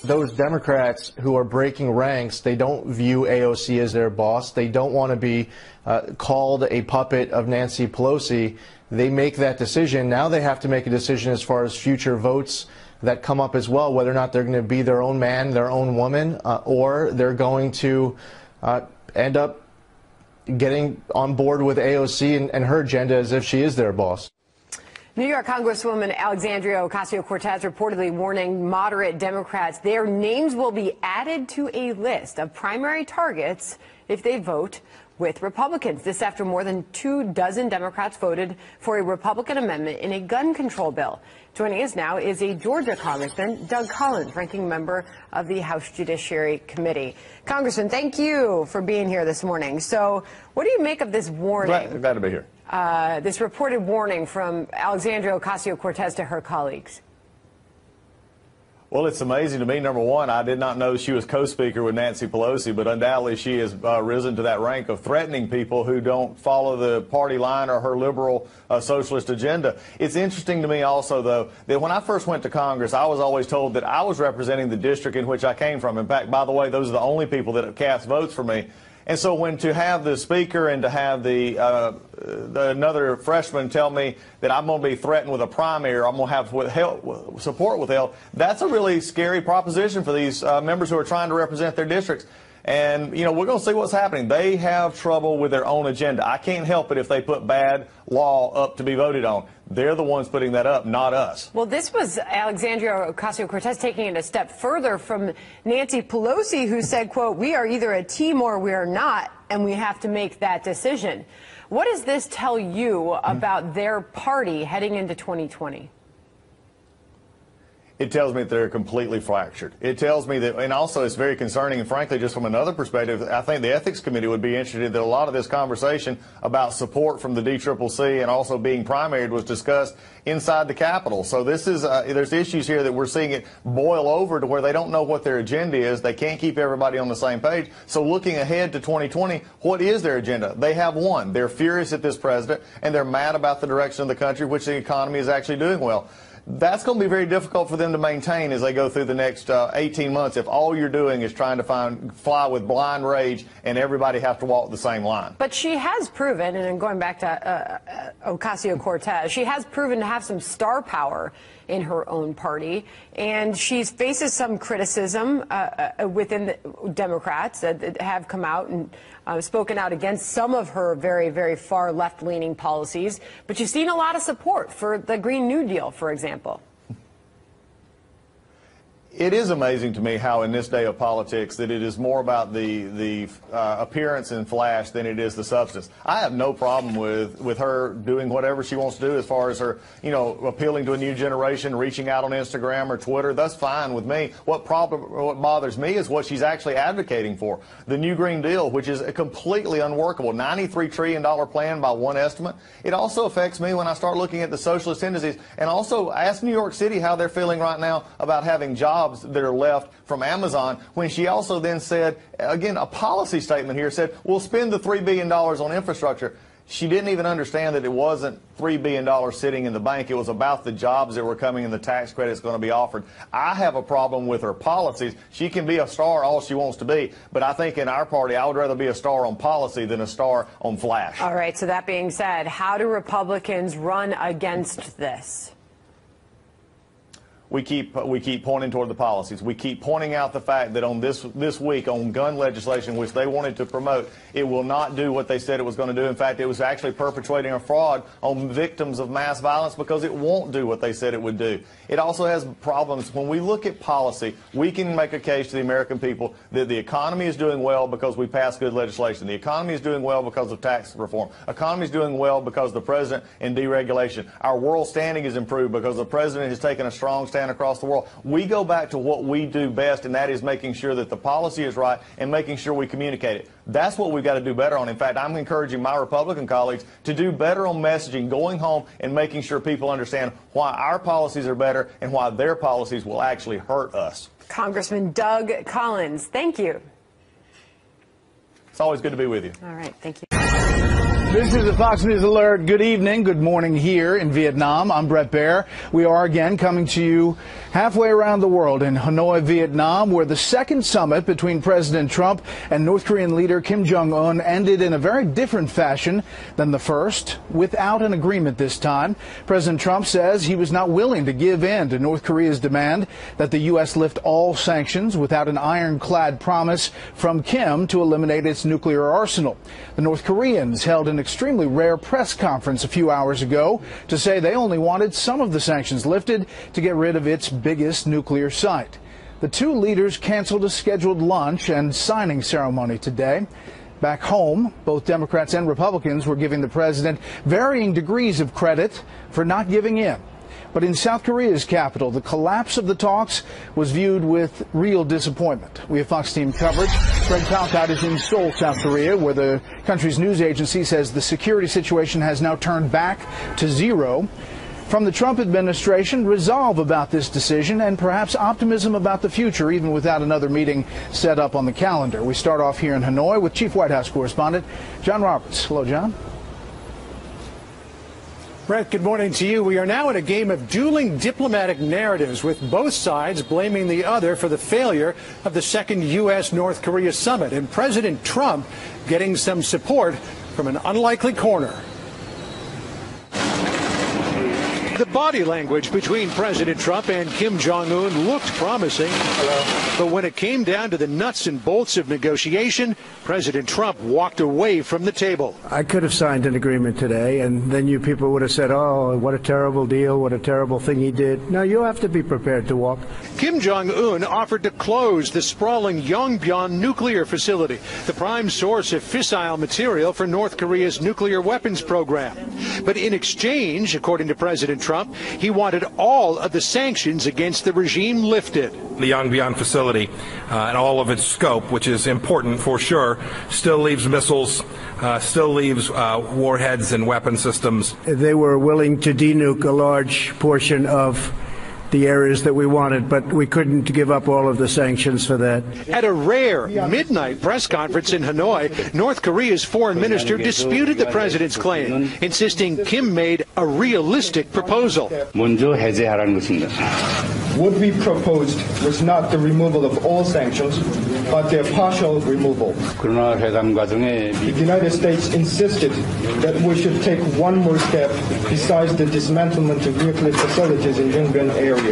those Democrats who are breaking ranks, they don't view AOC as their boss. They don't want to be called a puppet of Nancy Pelosi. They make that decision. Now they have to make a decision as far as future votes that come up as well, whether or not they're going to be their own man, their own woman, or they're going to end up getting on board with AOC and her agenda as if she is their boss. New York Congresswoman Alexandria Ocasio-Cortez reportedly warning moderate Democrats their names will be added to a list of primary targets if they vote with Republicans. This after more than 24 Democrats voted for a Republican amendment in a gun control bill. Joining us now is a Georgia Congressman, Doug Collins, ranking member of the House Judiciary Committee. Congressman, thank you for being here this morning. So what do you make of this warning? Glad to be here. This reported warning from Alexandria Ocasio-Cortez to her colleagues. Well, it's amazing to me. Number one, I did not know she was co-speaker with Nancy Pelosi, but undoubtedly she has risen to that rank of threatening people who don't follow the party line or her liberal socialist agenda. It's interesting to me also, though, that when I first went to Congress, I was always told that I was representing the district in which I came from. In fact, by the way, those are the only people that have cast votes for me. And so when to have the speaker and to have another freshman tell me that I'm going to be threatened with a primary or I'm going to have support withheld, that's a really scary proposition for these members who are trying to represent their districts. And, you know, we're going to see what's happening. They have trouble with their own agenda. I can't help it if they put bad law up to be voted on. They're the ones putting that up, not us. Well, this was Alexandria Ocasio-Cortez taking it a step further from Nancy Pelosi, who said, quote, "We are either a team or we are not, and we have to make that decision." What does this tell you about their party heading into 2020? It tells me that they're completely fractured. It tells me that, and also it's very concerning, and frankly, just from another perspective, I think the Ethics Committee would be interested that a lot of this conversation about support from the DCCC and also being primaried was discussed inside the Capitol. So this is, there's issues here that we're seeing it boil over to where they don't know what their agenda is. They can't keep everybody on the same page. So looking ahead to 2020, what is their agenda? They have one. They're furious at this president, and they're mad about the direction of the country, which the economy is actually doing well. That's going to be very difficult for them to maintain as they go through the next 18 months if all you're doing is trying to fly with blind rage and everybody have to walk the same line. But she has proven, and going back to Ocasio-Cortez, she has proven to have some star power in her own party, and she faces some criticism within the Democrats that have come out and spoken out against some of her very, very far left-leaning policies. But you've seen a lot of support for the Green New Deal, for example. It is amazing to me how in this day of politics that it is more about the appearance and flash than it is the substance. I have no problem with her doing whatever she wants to do as far as her, you know, appealing to a new generation, reaching out on Instagram or Twitter. That's fine with me. What bothers me is what she's actually advocating for. The new Green Deal, which is a completely unworkable $93 trillion plan by one estimate. It also affects me when I start looking at the socialist tendencies, and also ask New York City how they're feeling right now about having jobs that are left from Amazon, when she also then said, again, a policy statement here said, we'll spend the $3 billion on infrastructure. She didn't even understand that it wasn't $3 billion sitting in the bank. It was about the jobs that were coming and the tax credits going to be offered. I have a problem with her policies. She can be a star all she wants to be, but I think in our party, I would rather be a star on policy than a star on flash. All right, so that being said, how do Republicans run against this? We keep pointing toward the policies. We keep pointing out the fact that on this week on gun legislation, which they wanted to promote, it will not do what they said it was going to do. In fact, it was actually perpetuating a fraud on victims of mass violence because it won't do what they said it would do. It also has problems. When we look at policy, we can make a case to the American people that the economy is doing well because we passed good legislation. The economy is doing well because of tax reform. The economy is doing well because of the president and deregulation. Our world standing is improved because the president has taken a strong stand across the world. We go back to what we do best, and that is making sure that the policy is right and making sure we communicate it. That's what we've got to do better on. In fact, I'm encouraging my Republican colleagues to do better on messaging, going home and making sure people understand why our policies are better and why their policies will actually hurt us. Congressman Doug Collins, thank you. It's always good to be with you. All right, thank you. This is a Fox News Alert. Good evening, good morning here in Vietnam. I'm Brett Baer. We are again coming to you halfway around the world in Hanoi, Vietnam, where the second summit between President Trump and North Korean leader Kim Jong-un ended in a very different fashion than the first, without an agreement this time. President Trump says he was not willing to give in to North Korea's demand that the U.S. lift all sanctions without an ironclad promise from Kim to eliminate its nuclear arsenal. The North Koreans held an extremely rare press conference a few hours ago to say they only wanted some of the sanctions lifted to get rid of its biggest nuclear site. The two leaders canceled a scheduled lunch and signing ceremony today. Back home, both Democrats and Republicans were giving the president varying degrees of credit for not giving in. But in South Korea's capital, the collapse of the talks was viewed with real disappointment. We have Fox team coverage. Greg Palkot is in Seoul, South Korea, where the country's news agency says the security situation has now turned back to zero. From the Trump administration, resolve about this decision and perhaps optimism about the future, even without another meeting set up on the calendar. We start off here in Hanoi with Chief White House correspondent John Roberts. Hello, John. Brett, good morning to you. We are now in a game of dueling diplomatic narratives, with both sides blaming the other for the failure of the second U.S.-North Korea summit, and President Trump getting some support from an unlikely corner. The body language between President Trump and Kim Jong-un looked promising. But when it came down to the nuts and bolts of negotiation, President Trump walked away from the table. I could have signed an agreement today, and then you people would have said, oh, what a terrible deal, what a terrible thing he did. No, you have to be prepared to walk. Kim Jong-un offered to close the sprawling Yongbyon nuclear facility, the prime source of fissile material for North Korea's nuclear weapons program. But in exchange, according to President Trump, he wanted all of the sanctions against the regime lifted. The Yongbyon facility and all of its scope, which is important for sure, still leaves missiles, still leaves warheads and weapon systems. They were willing to denuke a large portion of the areas that we wanted, but we couldn't give up all of the sanctions for that. At a rare midnight press conference in Hanoi, North Korea's foreign minister disputed the president's claim, insisting Kim made a realistic proposal. What we proposed was not the removal of all sanctions, but their partial removal. The United States insisted that we should take one more step besides the dismantlement of nuclear facilities in Yongbyon area.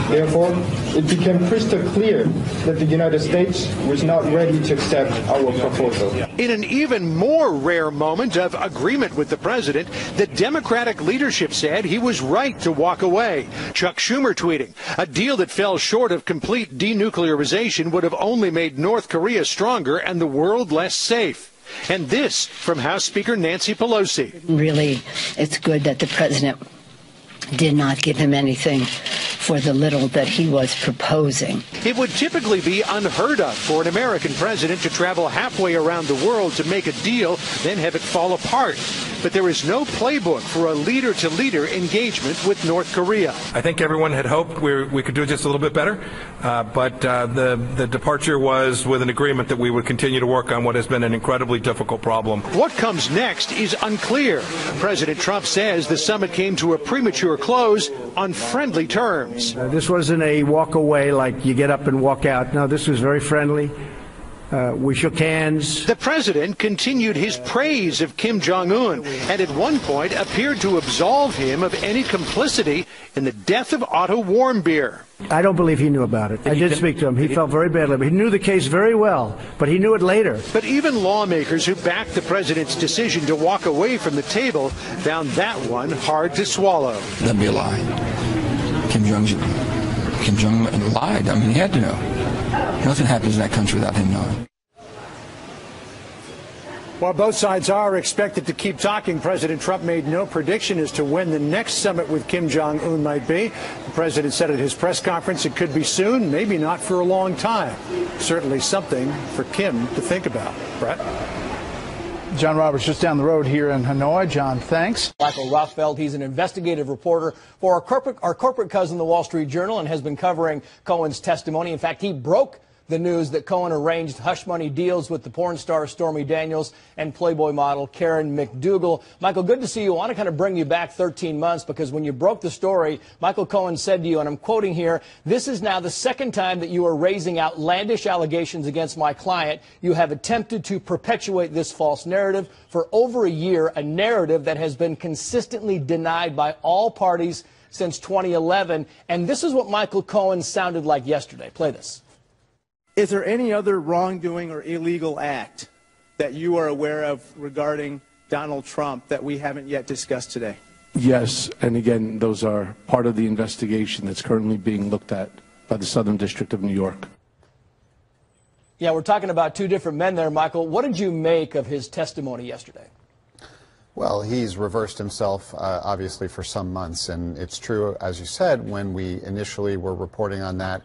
Therefore, it became crystal clear that the United States was not ready to accept our proposal. In an even more rare moment of agreement with the president, the Democratic leadership said he was right to walk away. Chuck Schumer tweeting, a deal that fell short of complete denuclearization would have only made North Korea stronger and the world less safe. And this from House Speaker Nancy Pelosi. Really, it's good that the president did not give him anything for the little that he was proposing. It would typically be unheard of for an American president to travel halfway around the world to make a deal, then have it fall apart. But there is no playbook for a leader-to-leader engagement with North Korea. I think everyone had hoped we could do just a little bit better, but the departure was with an agreement that we would continue to work on what has been an incredibly difficult problem. What comes next is unclear. President Trump says the summit came to a premature close on friendly terms. This wasn't a walk away like you get up and walk out. No, this was very friendly. We shook hands. The president continued his praise of Kim Jong-un and at one point appeared to absolve him of any complicity in the death of Otto Warmbier. I don't believe he knew about it. I did speak to him. He felt very badly. But he knew the case very well, but he knew it later. But even lawmakers who backed the president's decision to walk away from the table found that one hard to swallow. That'd be a lie. Kim Jong-un lied. I mean, he had to know. Nothing happens in that country without him knowing. While both sides are expected to keep talking, President Trump made no prediction as to when the next summit with Kim Jong-un might be. The president said at his press conference it could be soon, maybe not for a long time. Certainly something for Kim to think about. Brett? John Roberts just down the road here in Hanoi. John, thanks. Michael Rothfeld, he's an investigative reporter for our corporate cousin, the Wall Street Journal, and has been covering Cohen's testimony. In fact, he broke the news that Cohen arranged hush money deals with the porn star Stormy Daniels and Playboy model Karen McDougal. Michael, good to see you. I want to kind of bring you back 13 months because when you broke the story, Michael Cohen said to you, and I'm quoting here, "This is now the second time that you are raising outlandish allegations against my client. You have attempted to perpetuate this false narrative for over a year, a narrative that has been consistently denied by all parties since 2011. And this is what Michael Cohen sounded like yesterday. Play this. Is there any other wrongdoing or illegal act that you are aware of regarding Donald Trump that we haven't yet discussed today? Yes, and again, those are part of the investigation that's currently being looked at by the Southern District of New York. Yeah, we're talking about two different men there, Michael. What did you make of his testimony yesterday? Well, he's reversed himself, obviously, for some months, and it's true, as you said, when we initially were reporting on that,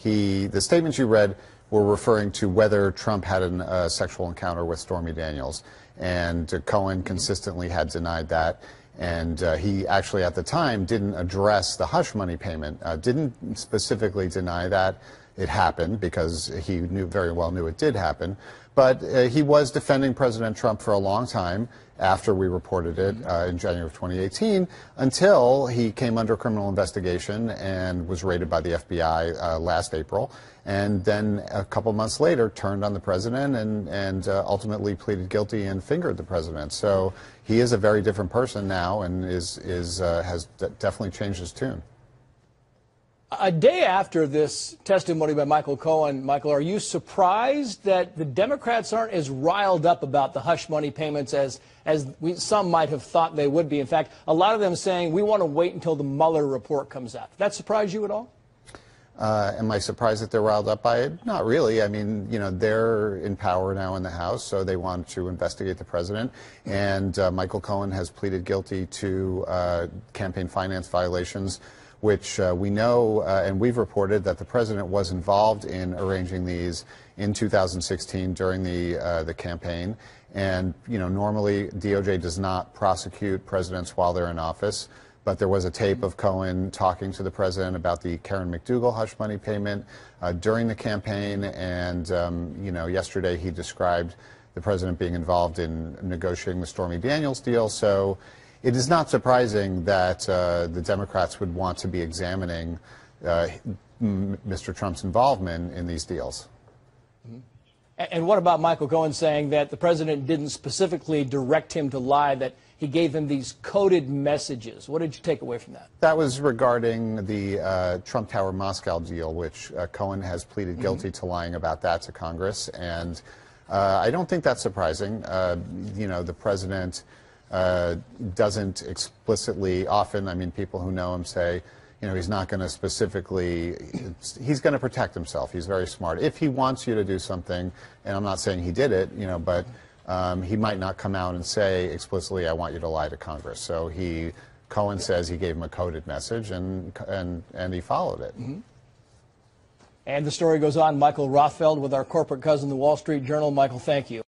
the statements you read were referring to whether Trump had a sexual encounter with Stormy Daniels, and Cohen consistently had denied that, and he actually at the time didn't address the hush money payment, didn't specifically deny that it happened because he very well knew it did happen, but he was defending President Trump for a long time after we reported it in January of 2018 until he came under criminal investigation and was raided by the FBI last April, and then a couple months later turned on the president and ultimately pleaded guilty and fingered the president. So he is a very different person now and has definitely changed his tune. A day after this testimony by Michael Cohen, Michael, are you surprised that the Democrats aren't as riled up about the hush money payments as some might have thought they would be? In fact, a lot of them saying we want to wait until the Mueller report comes out. Did that surprise you at all? Am I surprised that they're riled up by it? Not really. I mean, you know, they're in power now in the House, so they want to investigate the president. And Michael Cohen has pleaded guilty to campaign finance violations, which we know and we've reported that the president was involved in arranging these in 2016 during the campaign. And, you know, normally DOJ does not prosecute presidents while they're in office, but there was a tape of Cohen talking to the president about the Karen McDougal hush money payment during the campaign. And, you know, yesterday he described the president being involved in negotiating the Stormy Daniels deal. So it is not surprising that the Democrats would want to be examining Mr. Trump's involvement in these deals. And what about Michael Cohen saying that the president didn't specifically direct him to lie, that he gave him these coded messages? What did you take away from that? That was regarding the Trump Tower Moscow deal, which Cohen has pleaded guilty to lying about that to Congress. And I don't think that's surprising. You know, the president doesn't explicitly, often, I mean, people who know him say, you know, he's not going to specifically, he's going to protect himself. He's very smart. If he wants you to do something, and I'm not saying he did it, you know, but he might not come out and say explicitly, I want you to lie to Congress. So Cohen says he gave him a coded message, and he followed it. Mm-hmm. And the story goes on. Michael Rothfeld with our corporate cousin, the Wall Street Journal. Michael, thank you.